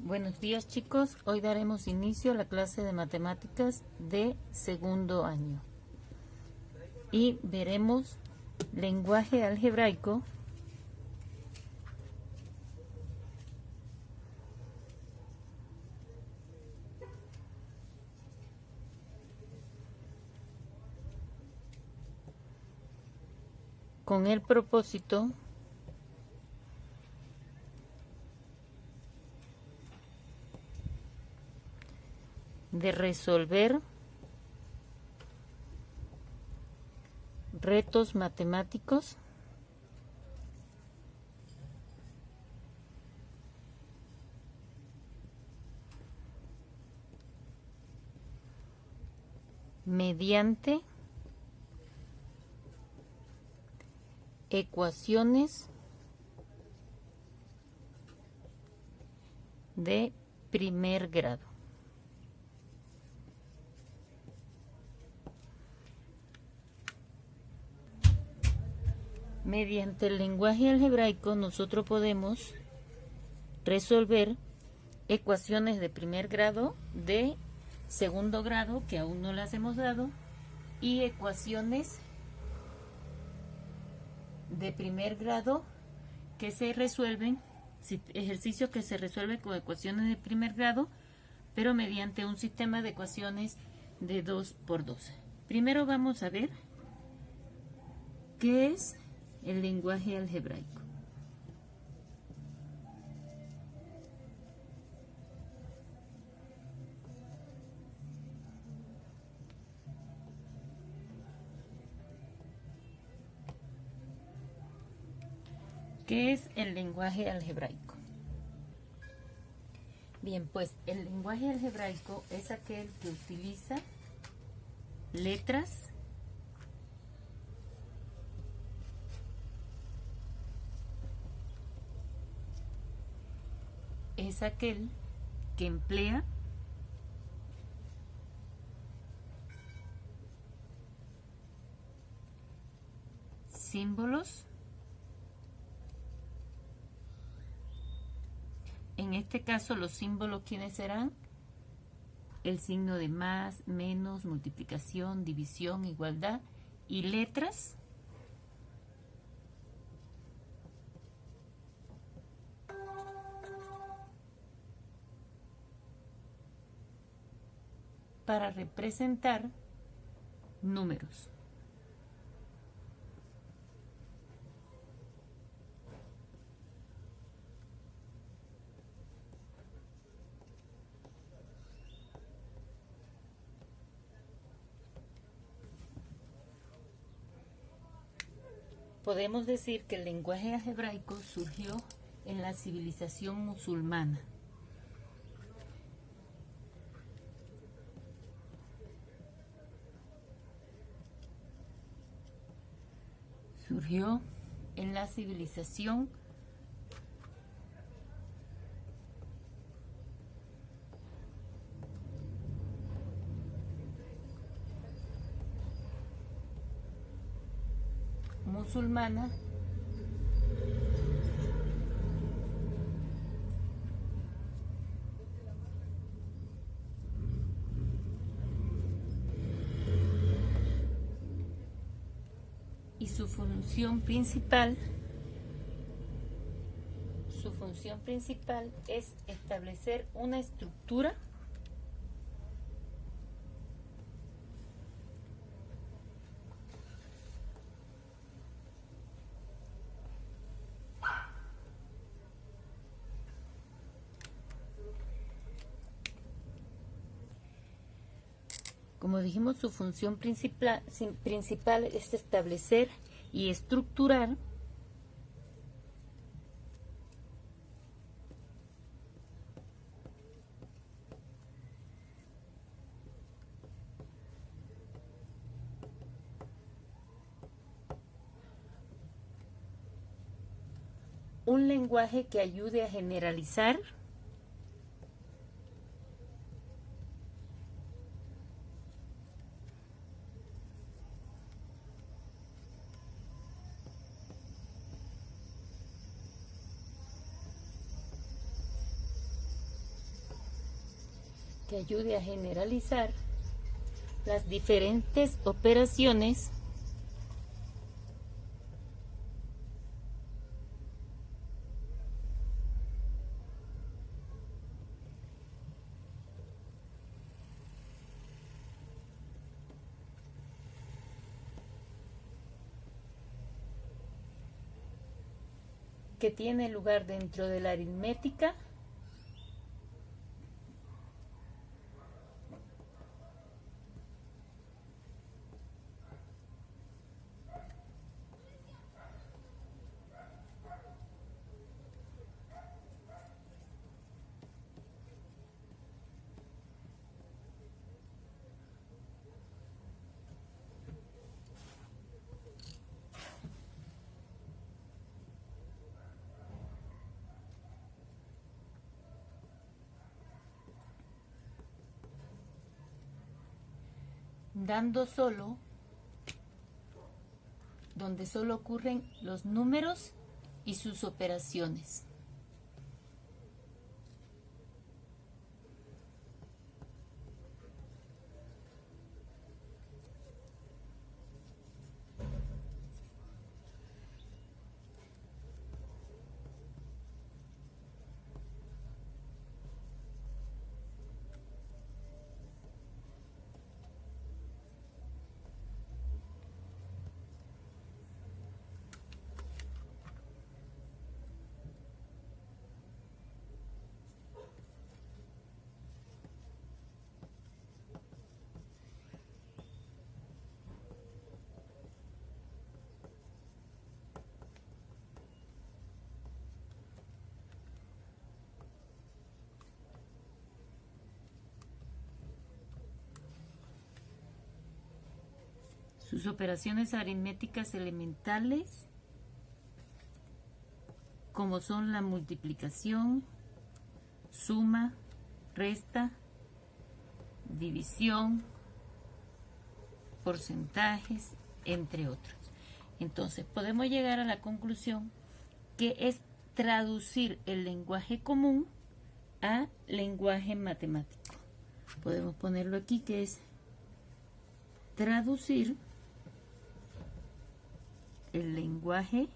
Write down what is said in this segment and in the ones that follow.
Buenos días, chicos, hoy daremos inicio a la clase de matemáticas de segundo año y veremos lenguaje algebraico, con el propósito de resolver retos matemáticos mediante ecuaciones de primer grado. Mediante el lenguaje algebraico nosotros podemos resolver ecuaciones de primer grado, de segundo grado, que aún no las hemos dado, y ecuaciones de primer grado que se resuelven, ejercicios que se resuelven con ecuaciones de primer grado, pero mediante un sistema de ecuaciones de 2 por 2. Primero vamos a ver qué es el lenguaje algebraico. ¿Qué es el lenguaje algebraico? Bien, pues el lenguaje algebraico es aquel que utiliza letras, es aquel que emplea símbolos. En este caso, los símbolos, ¿quiénes serán? El signo de más, menos, multiplicación, división, igualdad, y letras para representar números. Podemos decir que el lenguaje algebraico surgió en la civilización musulmana. Surgió en la civilización musulmana y su función principal es establecer una estructura Como dijimos, su función principal es establecer y estructurar un lenguaje que ayude a generalizar que ayude a generalizar las diferentes operaciones que tiene lugar dentro de la aritmética dando solo, donde solo ocurren los números y sus operaciones. Sus operaciones aritméticas elementales, como son la multiplicación, suma, resta, división, porcentajes, entre otros. Entonces, podemos llegar a la conclusión que es traducir el lenguaje común a lenguaje matemático. Podemos ponerlo aquí, que es traducir el lenguaje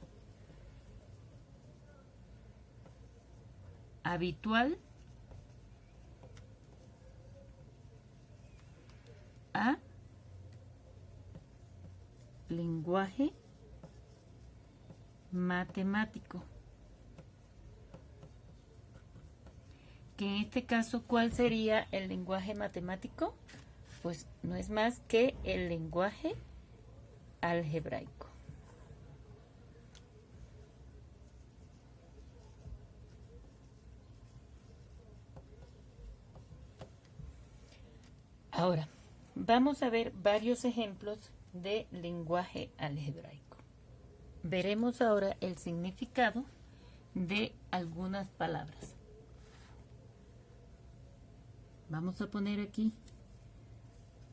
habitual a lenguaje matemático. Que en este caso, ¿cuál sería el lenguaje matemático? Pues no es más que el lenguaje algebraico. Ahora, vamos a ver varios ejemplos de lenguaje algebraico. Veremos ahora el significado de algunas palabras. Vamos a poner aquí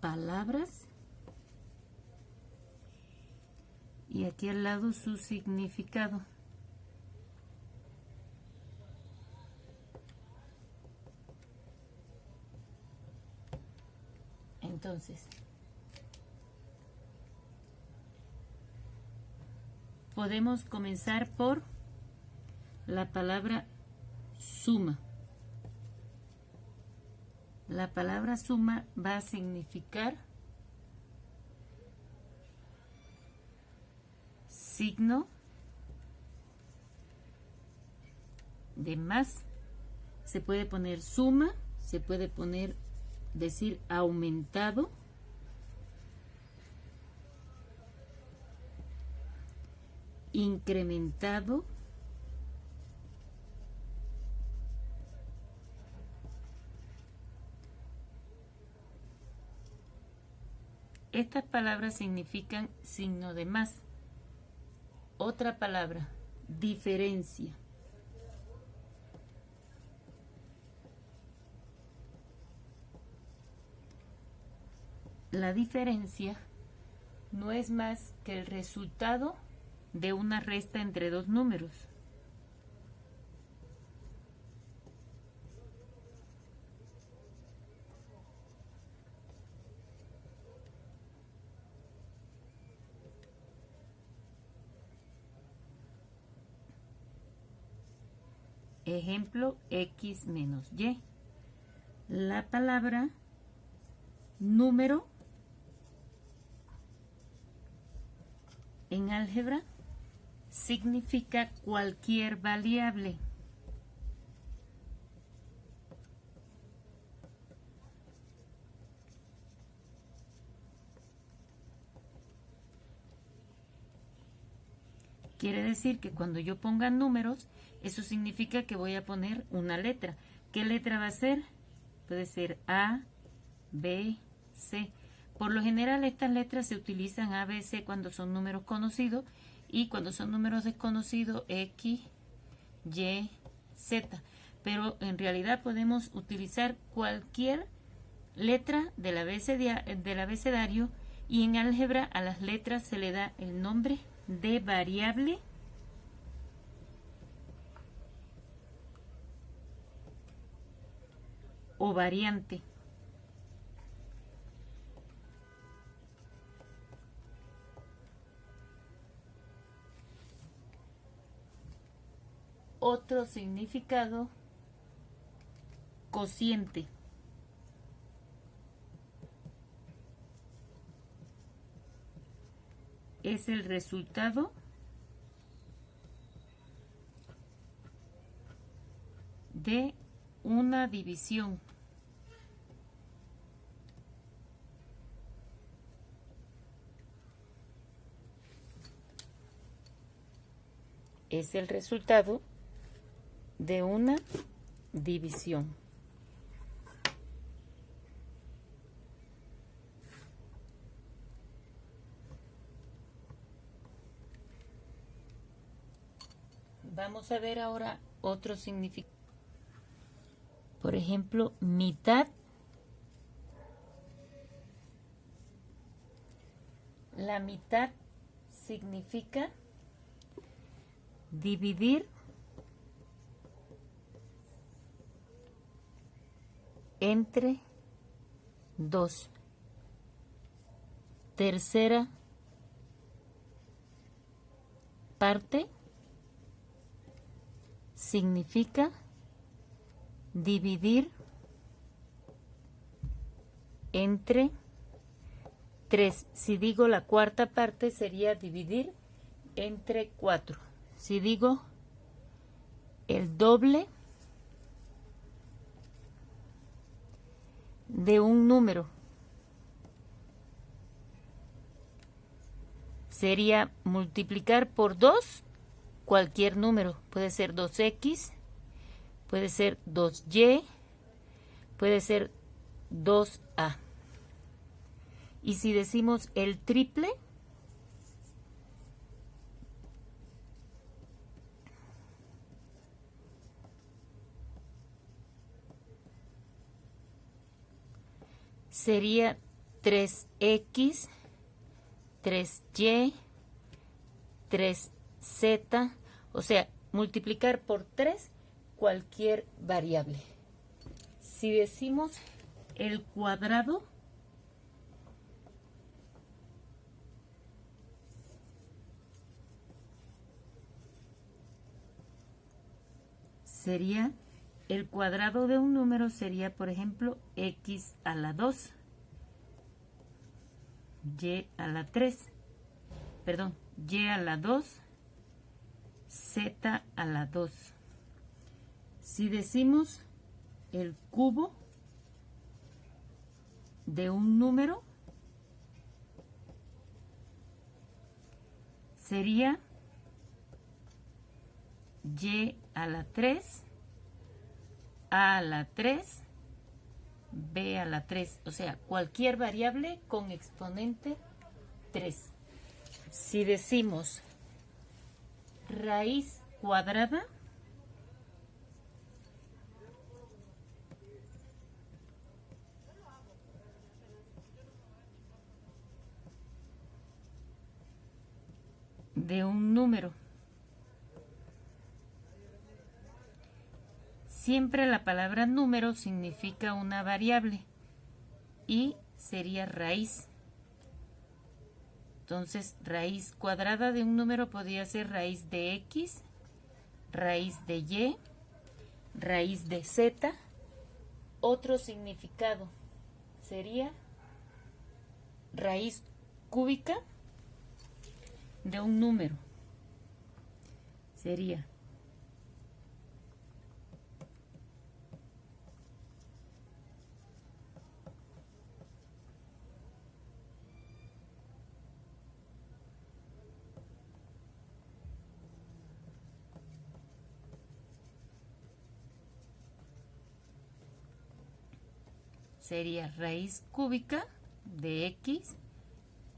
palabras y aquí al lado su significado. Entonces, podemos comenzar por la palabra suma. La palabra suma va a significar signo de más. Se puede poner suma, se puede poner, decir aumentado, incrementado, estas palabras significan signo de más. Otra palabra, diferencia. La diferencia no es más que el resultado de una resta entre dos números. Ejemplo, x menos y. La palabra número en álgebra significa cualquier variable. Quiere decir que cuando yo ponga números, eso significa que voy a poner una letra. ¿Qué letra va a ser? Puede ser A, B, C. Por lo general estas letras se utilizan A, B, C cuando son números conocidos y cuando son números desconocidos X, Y, Z. Pero en realidad podemos utilizar cualquier letra del abecedario y en álgebra a las letras se le da el nombre de variable o variante. Otro significado, cociente. Es el resultado de una división. Es el resultado de una división. Vamos a ver ahora otro significado. Por ejemplo, mitad. La mitad significa dividir entre 2. Tercera parte significa dividir entre 3. Si digo la cuarta parte sería dividir entre 4. Si digo el doble de un número sería multiplicar por 2 cualquier número. Puede ser 2x, puede ser 2y, puede ser 2a. Y si decimos el triple, sería 3x, 3y, 3z, o sea, multiplicar por 3 cualquier variable. Si decimos el cuadrado, sería el cuadrado de un número sería, por ejemplo, x a la 2, y a la 3, perdón, y a la 2, z a la 2. Si decimos el cubo de un número, sería y a la 3, a la 3, b a la 3, o sea, cualquier variable con exponente 3. Si decimos raíz cuadrada, de un número, siempre la palabra número significa una variable y sería raíz. Entonces, raíz cuadrada de un número podría ser raíz de x, raíz de y, raíz de z. Otro significado sería raíz cúbica de un número. Sería raíz cúbica de x,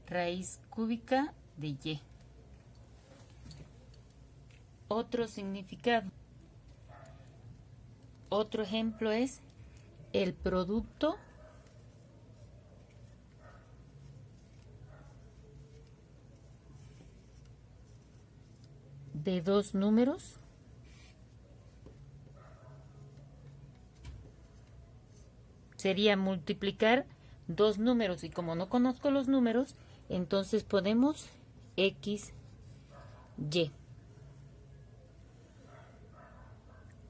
raíz cúbica de y. Otro significado. Otro ejemplo es el producto de dos números sería multiplicar dos números, y como no conozco los números, entonces podemos x, y.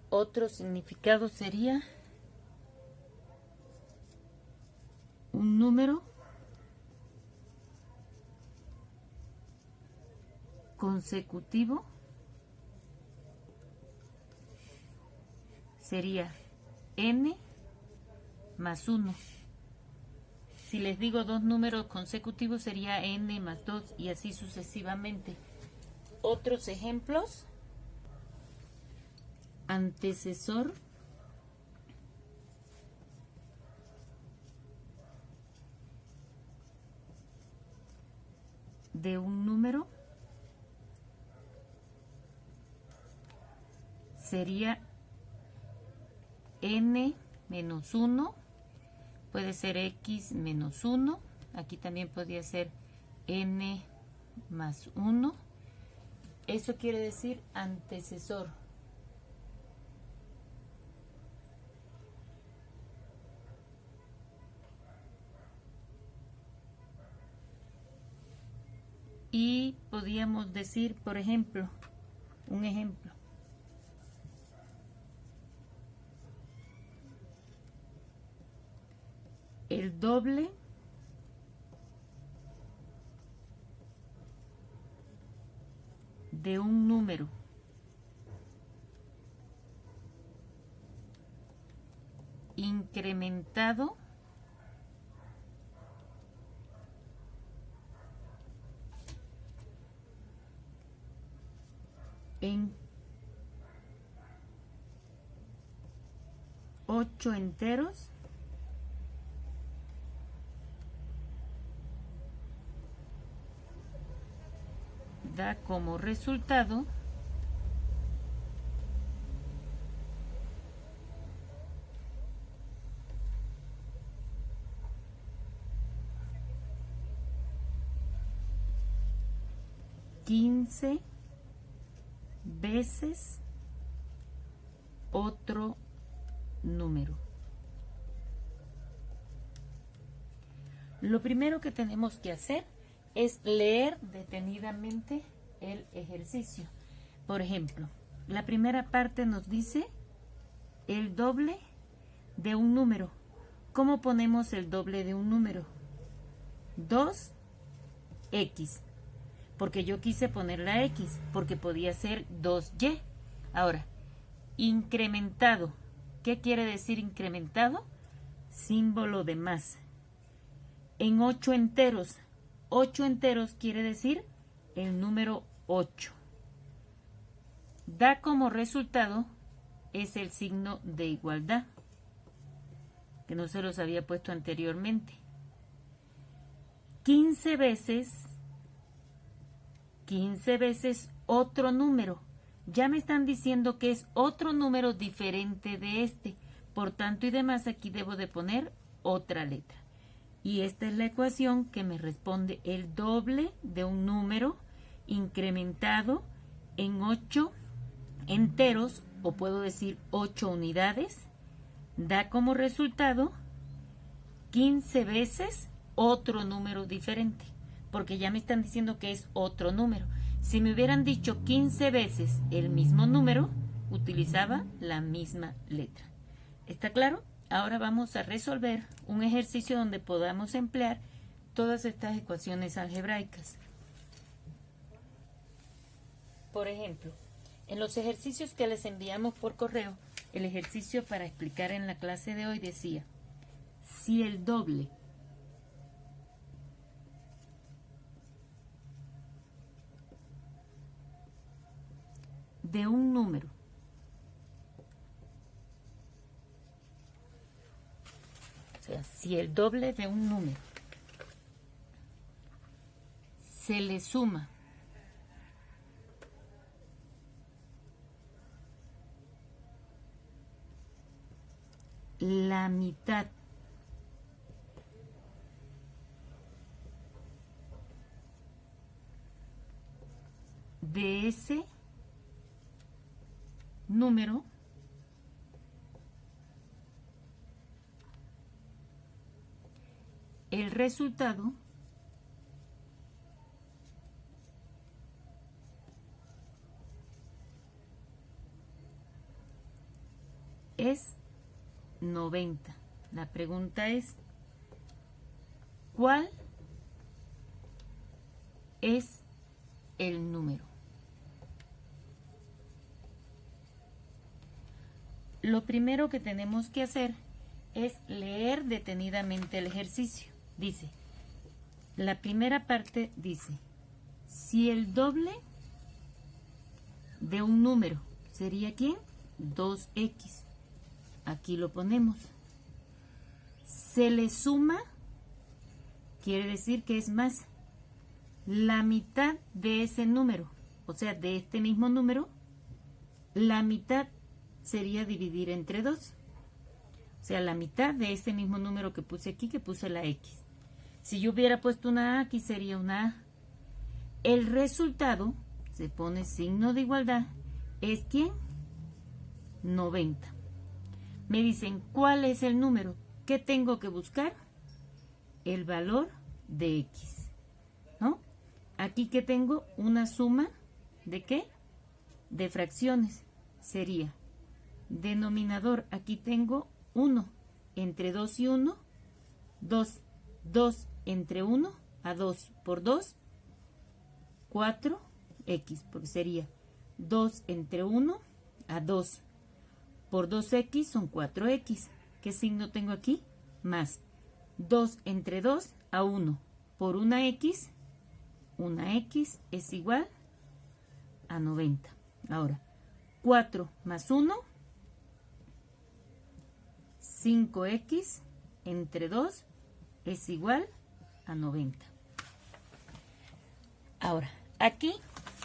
Otro significado sería un número consecutivo, sería n más 1. Si les digo dos números consecutivos sería n más 2 y así sucesivamente. Otros ejemplos: antecesor de un número sería n menos 1, puede ser x menos 1, aquí también podría ser n más 1. Eso quiere decir antecesor. Y podríamos decir, por ejemplo, un ejemplo: el doble de un número incrementado en 8 enteros da como resultado quince veces otro número. Lo primero que tenemos que hacer es leer detenidamente el ejercicio. Por ejemplo, la primera parte nos dice el doble de un número. ¿Cómo ponemos el doble de un número? 2x. Porque yo quise poner la x, porque podía ser 2y. Ahora, incrementado. ¿Qué quiere decir incrementado? Símbolo de más. En 8 enteros. 8 enteros quiere decir el número 8. Da como resultado es el signo de igualdad, que no se los había puesto anteriormente. 15 veces otro número. Ya me están diciendo que es otro número diferente de este. Por tanto y demás, aquí debo de poner otra letra. Y esta es la ecuación que me responde el doble de un número incrementado en 8 enteros, o puedo decir 8 unidades, da como resultado 15 veces otro número diferente, porque ya me están diciendo que es otro número. Si me hubieran dicho 15 veces el mismo número, utilizaba la misma letra. ¿Está claro? Ahora vamos a resolver un ejercicio donde podamos emplear todas estas ecuaciones algebraicas. Por ejemplo, en los ejercicios que les enviamos por correo, el ejercicio para explicar en la clase de hoy decía, si el doble de un número si el doble de un número se le suma la mitad de ese número, el resultado es 90. La pregunta es, ¿cuál es el número? Lo primero que tenemos que hacer es leer detenidamente el ejercicio. Dice, la primera parte dice, si el doble de un número, ¿sería quién? 2x. Aquí lo ponemos. Se le suma, quiere decir que es más, la mitad de ese número, o sea, de este mismo número, la mitad sería dividir entre 2. O sea, la mitad de ese mismo número que puse aquí, que puse la x. Si yo hubiera puesto una A, aquí sería una A. El resultado, se pone signo de igualdad, es ¿quién? 90. Me dicen, ¿cuál es el número? ¿Qué tengo que buscar? El valor de x, ¿no? Aquí que tengo una suma, ¿de qué? De fracciones. Sería, denominador, aquí tengo 1, entre 2 y 1, 2, 2 entre 1, a 2 por 2, 4x, porque sería 2 entre 1, a 2 por 2x son 4x. ¿Qué signo tengo aquí? Más 2 entre 2 a 1 por una x es igual a 90. Ahora, 4 más 1, 5x entre 2 es igual a 90. Ahora, aquí,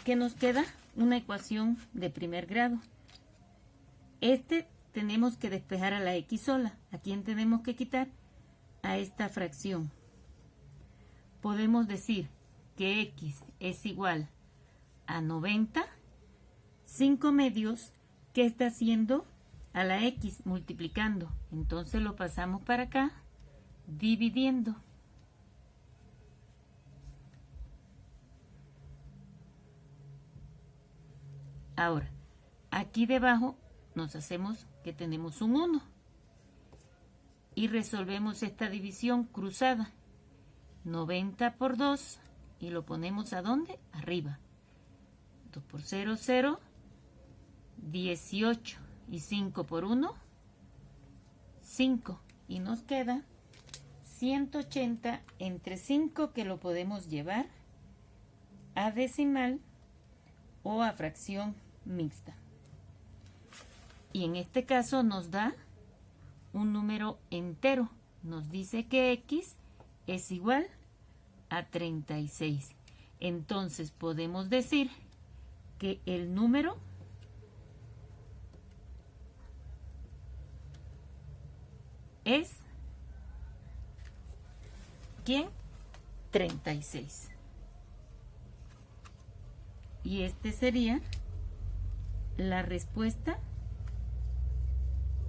¿qué nos queda? Una ecuación de primer grado. Tenemos que despejar a la x sola. ¿A quién tenemos que quitar? A esta fracción. Podemos decir que x es igual a 90. 5 medios, ¿qué está haciendo? A la x multiplicando. Entonces lo pasamos para acá, dividiendo. Ahora, aquí debajo nos hacemos que tenemos un 1 y resolvemos esta división cruzada. 90 por 2 y lo ponemos ¿a dónde? Arriba. 2 por 0, 0, 18 y 5 por 1, 5. Y nos queda 180 entre 5 que lo podemos llevar a decimal o a fracción mixta. Y en este caso nos da un número entero. Nos dice que x es igual a 36. Entonces podemos decir que el número es ¿quién? 36. Y este sería la respuesta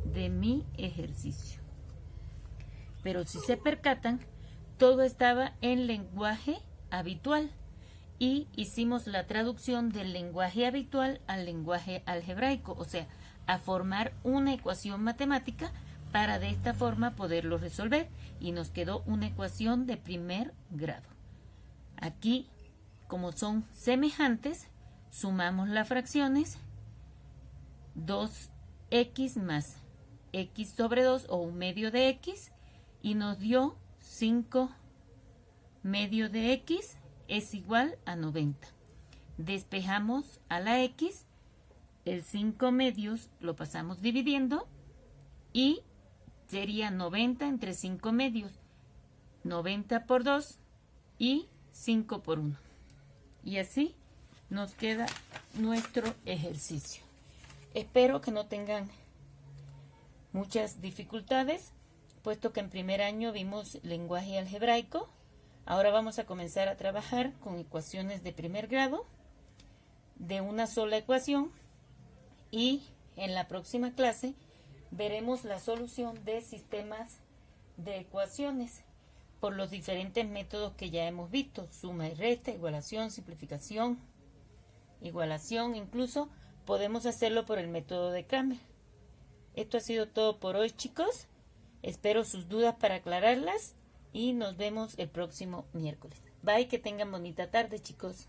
de mi ejercicio. Pero si se percatan, todo estaba en lenguaje habitual. y hicimos la traducción del lenguaje habitual al lenguaje algebraico, o sea, a formar una ecuación matemática para de esta forma poderlo resolver, y nos quedó una ecuación de primer grado. Aquí, como son semejantes, sumamos las fracciones 2x más x sobre 2 o 1/2 de x, y nos dio 5/2 de x es igual a 90. Despejamos a la x, el 5/2 lo pasamos dividiendo y sería 90 entre 5/2, 90 por 2 y 5 por 1. Y así nos queda nuestro ejercicio. Espero que no tengan muchas dificultades, puesto que en primer año vimos lenguaje algebraico. Ahora vamos a comenzar a trabajar con ecuaciones de primer grado de una sola ecuación, y en la próxima clase veremos la solución de sistemas de ecuaciones por los diferentes métodos que ya hemos visto: suma y resta, igualación, simplificación, igualación, incluso podemos hacerlo por el método de Cramer. Esto ha sido todo por hoy, chicos. Espero sus dudas para aclararlas y nos vemos el próximo miércoles. Bye, que tengan bonita tarde, chicos.